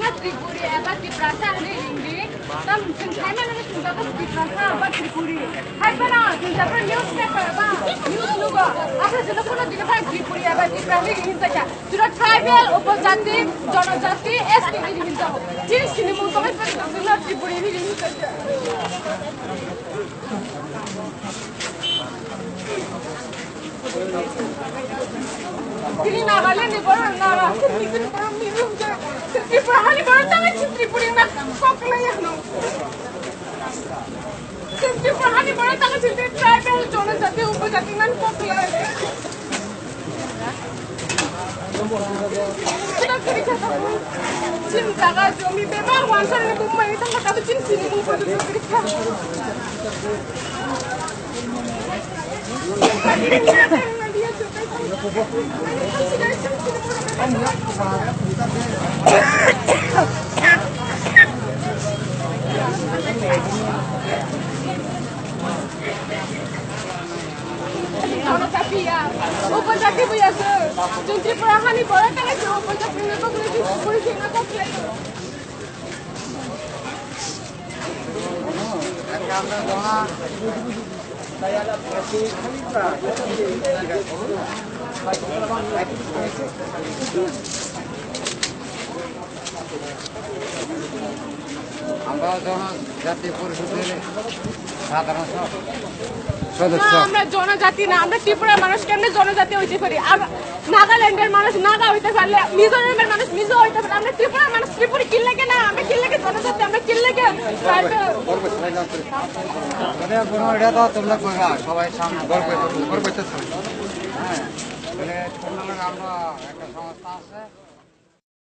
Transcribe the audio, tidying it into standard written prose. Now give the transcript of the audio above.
na Tripuri, about the Prasa and the Hindi. Some Simon and the Prasa about Tripuri. Haibana, the Japan newspaper, news logo. After the Lokono, the Tripuri about the Prasa Hinzaka. To the tribal, Opozati, Donazati, ST Hinza. This cinema commitment of the Tripuri Hinzaka. Ini Nagaland ni baru Nagaland, ini baru minum je. Tripura ni baru tangan Tripura nak kokla ya no. Tripura ni baru tangan tribal jono jati upajati nan kokla. Kita kerja sama. Cin jaga jomi bebas wancar ni bumai itu macam tu cin sini bumai tu kerja. Open jati punya tu, jadi perang ni boleh tak ada open jati ni tu boleh kena kau play. Saya ada kasih kalibra. আমরা জনজাতি পরিষদের সাধারণ সদস্য। আমরা জনজাতি না, আমরা ত্রিপুরার মানুষ কেমনে জনজাতি হইতে পারি? নাগাল্যান্ডের মানুষ নাগা হইতে পারলে, মিজোরামের মানুষ মিজো হইতে পারে। আমরা ত্রিপুরার মানুষ ত্রিপুরি কি লাগে না? আমরা কি লাগে জনজাতি? আমরা কি লাগে? এটা তো তোমরা কইরা সবাই সামনে গর্ব করতেছ। হ্যাঁ, আমরা একটা সংস্থা আছে।